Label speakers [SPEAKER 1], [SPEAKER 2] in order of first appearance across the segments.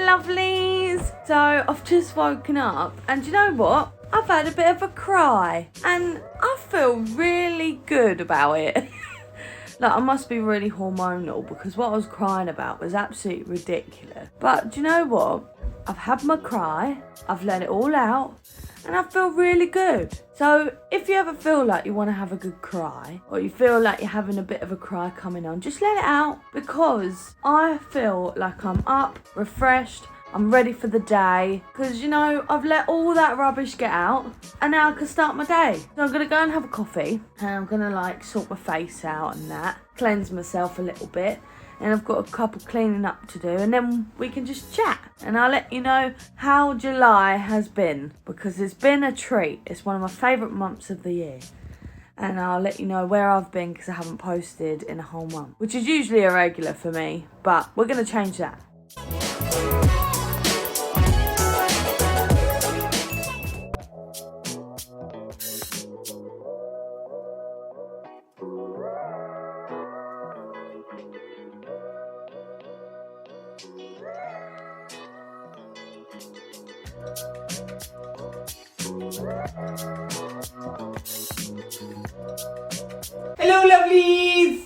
[SPEAKER 1] lovelies. So I've just woken up and you know what? I've had a bit of a cry and I feel really good about it. Like, I must be really hormonal because what I was crying about was absolutely ridiculous. But do you know what? I've had my cry, I've let it all out, and I feel really good. So if you ever feel like you want to have a good cry, or you feel like you're having a bit of a cry coming on, just let it out, because I feel like I'm up, refreshed, I'm ready for the day, because you know, I've let all that rubbish get out and now I can start my day. So I'm going to go and have a coffee and I'm going to like sort my face out and that, cleanse myself a little bit, and I've got a couple cleaning up to do, and then we can just chat and I'll let you know how July has been, because it's been a treat. It's one of my favourite months of the year. And I'll let you know where I've been because I haven't posted in a whole month, which is usually irregular for me, but we're going to change that. Hello, lovelies!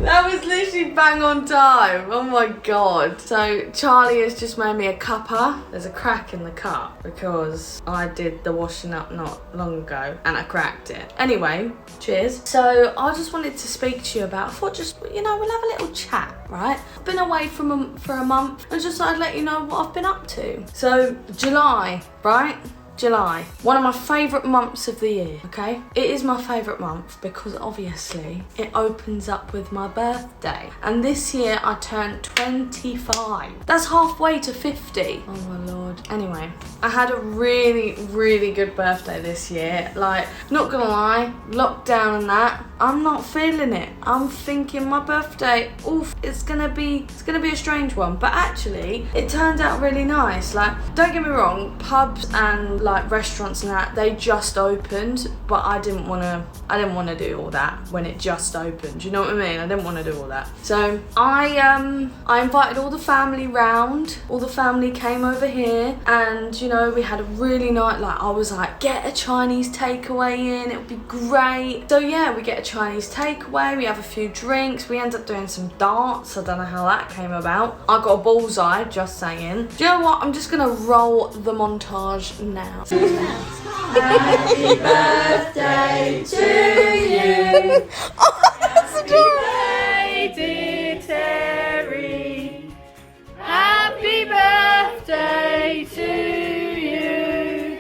[SPEAKER 1] That was literally bang on time. Oh my god. So Charlie has just made me a cuppa. There's a crack in the cup because I did the washing up not long ago and I cracked it. Anyway, cheers. So I just wanted to speak to you about, I thought just, you know, we'll have a little chat, right? I've been away for a month and just thought I'd let you know what I've been up to. So July, right? July, one of my favourite months of the year, okay? It is my favourite month because obviously it opens up with my birthday. And this year I turned 25. That's halfway to 50. Oh my lord. Anyway, I had a really, really good birthday this year. Like, not gonna lie, lockdown and that, I'm not feeling it. I'm thinking my birthday, oof, it's gonna be a strange one. But actually, it turned out really nice. Like, don't get me wrong, pubs and like restaurants and that, they just opened, but I didn't wanna do all that when it just opened. You know what I mean? I didn't want to do all that. So I invited all the family round. All the family came over here, and you know, we had a really nice, like, I was like, get a Chinese takeaway in, it would be great. So yeah, we get a Chinese takeaway, we have a few drinks, we end up doing some darts. I don't know how that came about. I got a bullseye, just saying. Do you know what? I'm just gonna roll the montage now.
[SPEAKER 2] Happy birthday to you. Happy birthday, dear Terry. Happy birthday to you.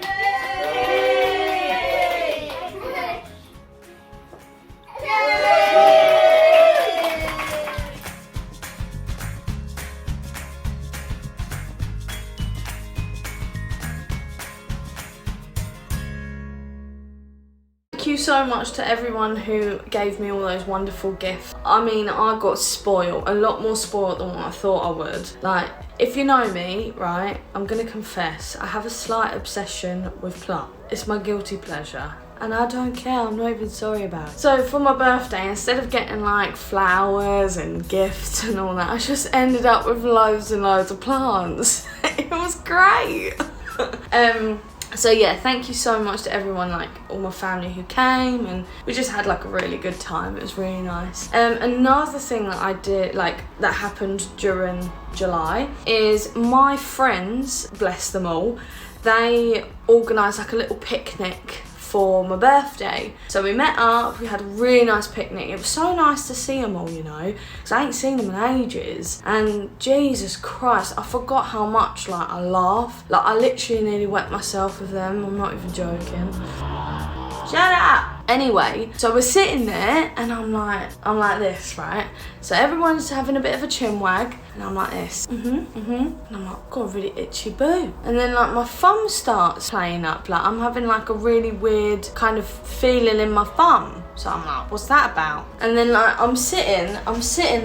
[SPEAKER 1] Thank you so much to everyone who gave me all those wonderful gifts. I mean, I got spoiled, a lot more spoiled than what I thought I would. Like, if you know me, right, I'm gonna confess, I have a slight obsession with plum. It's my guilty pleasure. And I don't care, I'm not even sorry about it. So for my birthday, instead of getting like flowers and gifts and all that, I just ended up with loads and loads of plants. It was great. So yeah, thank you so much to everyone, like all my family who came, and we just had like a really good time. It was really nice. Another thing that I did, like that happened during July, is my friends, bless them all, they organised like a little picnic for my birthday. So we met up, we had a really nice picnic. It was so nice to see them all, you know, because I ain't seen them in ages. And Jesus Christ, I forgot how much like I laughed. Like, I literally nearly wet myself with them. I'm not even joking. Shut up! Anyway, so we're sitting there and I'm like this, right? So everyone's having a bit of a chin wag and I'm like this, and I'm like, got a really itchy boo. And then like my thumb starts playing up, like I'm having like a really weird kind of feeling in my thumb. So I'm like, what's that about? And then like I'm sitting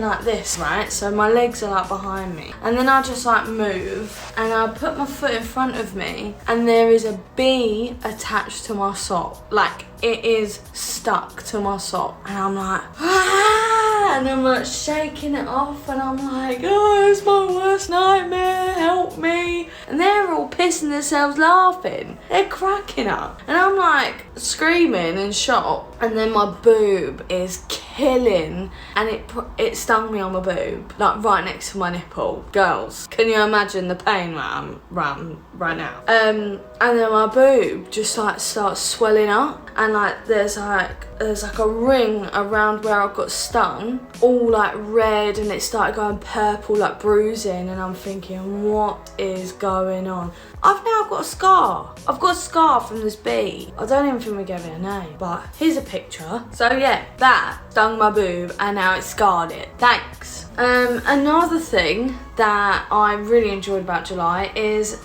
[SPEAKER 1] like this, right? So my legs are like behind me. And then I just like move and I put my foot in front of me and there is a bee attached to my sock. Like, it is stuck to my sock. And I'm like, ah! And I'm like shaking it off and I'm like, oh, it's my worst nightmare, help me. And they're all pissing themselves laughing. They're cracking up. And I'm like screaming in shock. And then my boob is killing, and it stung me on my boob, like right next to my nipple. Girls, can you imagine the pain that I'm right now? And then my boob just like starts swelling up, and like there's like a ring around where I got stung, all like red, and it started going purple, like bruising, and I'm thinking, what is going on? I've now got a scar. I've got a scar from this bee. I don't even think we gave it a name, but here's a picture. So yeah, that stung my boob and now it's scarred it. Thanks. Another thing that I really enjoyed about July is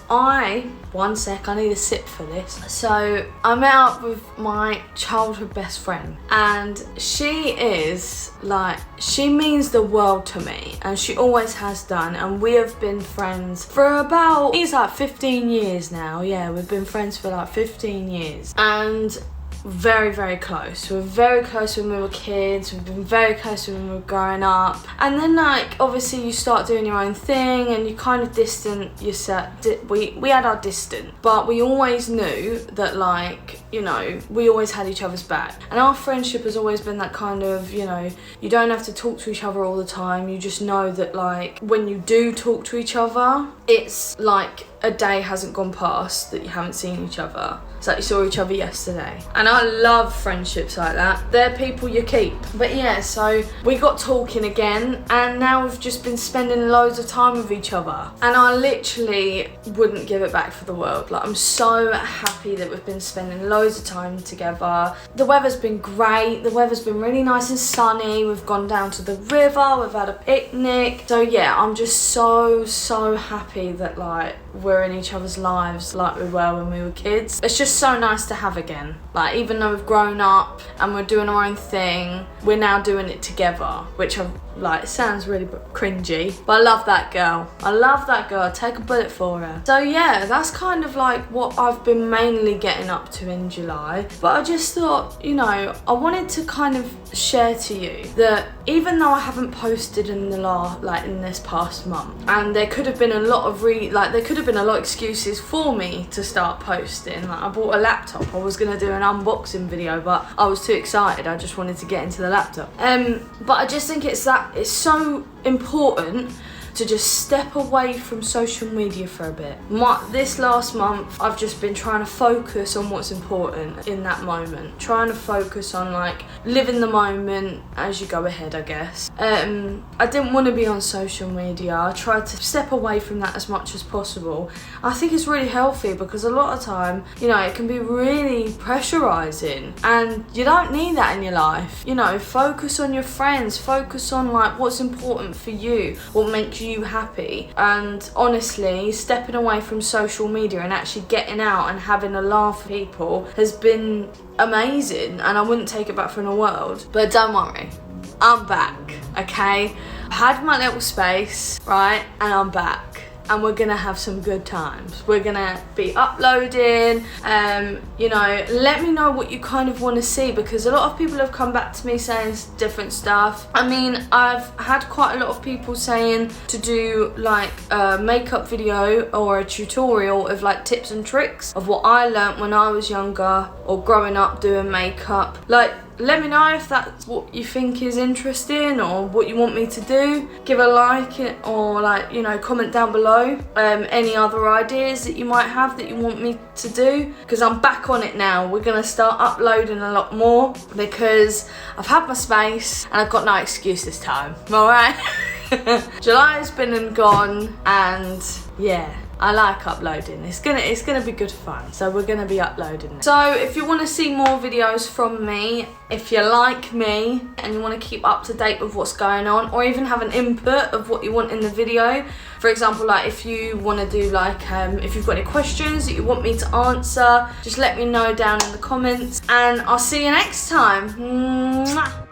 [SPEAKER 1] one sec, I need a sip for this. So I met up with my childhood best friend, and she is like, she means the world to me, and she always has done, and we have been friends for about, it's like 15 years now. Yeah, we've been friends for like 15 years, and very, very close. We were very close when we were kids. We've been very close when we were growing up. And then like, obviously you start doing your own thing and you kind of distant yourself. We had our distance, but we always knew that, like, you know, we always had each other's back. And our friendship has always been that kind of, you know, you don't have to talk to each other all the time. You just know that, like, when you do talk to each other, it's like a day hasn't gone past that you haven't seen each other. It's like you saw each other yesterday. And I love friendships like that. They're people you keep. But yeah, so we got talking again, and now we've just been spending loads of time with each other. And I literally wouldn't give it back for the world. Like, I'm so happy that we've been spending loads of time together. The weather's been great. The weather's been really nice and sunny. We've gone down to the river. We've had a picnic. So yeah, I'm just so happy that, like, we're in each other's lives like we were when we were kids. It's just so nice to have again. Like, even though we've grown up and we're doing our own thing, we're now doing it together, which like, sounds really cringy, but I love that girl. I love that girl. Take a bullet for her. So yeah, that's kind of like what I've been mainly getting up to in July. But I just thought, you know, I wanted to kind of share to you that even though I haven't posted in in this past month, and there could have been a lot of excuses for me to start posting. Like, I bought a laptop. I was gonna do an unboxing video, but I was too excited. I just wanted to get into the laptop. But I just think it's so important to just step away from social media for a bit. This last month, I've just been trying to focus on what's important in that moment. Trying to focus on, like, living the moment as you go ahead, I guess. I didn't want to be on social media. I tried to step away from that as much as possible. I think it's really healthy because a lot of time, you know, it can be really pressurizing, and you don't need that in your life. You know, focus on your friends, focus on, like, what's important for you, what makes you happy. And honestly, stepping away from social media and actually getting out and having a laugh with people has been amazing, and I wouldn't take it back for the world. But don't worry, I'm back, okay? I had my little space, right, and I'm back. And we're gonna have some good times. We're gonna be uploading. You know, let me know what you kind of want to see, because a lot of people have come back to me saying different stuff. I mean, I've had quite a lot of people saying to do like a makeup video or a tutorial of like tips and tricks of what I learnt when I was younger or growing up doing makeup. Like, let me know if that's what you think is interesting or what you want me to do. Give a like or, like, you know, comment down below any other ideas that you might have that you want me to do, because I'm back on it now. We're gonna start uploading a lot more because I've had my space and I've got no excuse this time. Alright? July has been and gone, and yeah, I like uploading. It's gonna be good fun. So we're gonna be uploading. So if you want to see more videos from me, if you like me and you want to keep up to date with what's going on, or even have an input of what you want in the video, for example, like if you want to do like if you've got any questions that you want me to answer, just let me know down in the comments, and I'll see you next time. Mwah.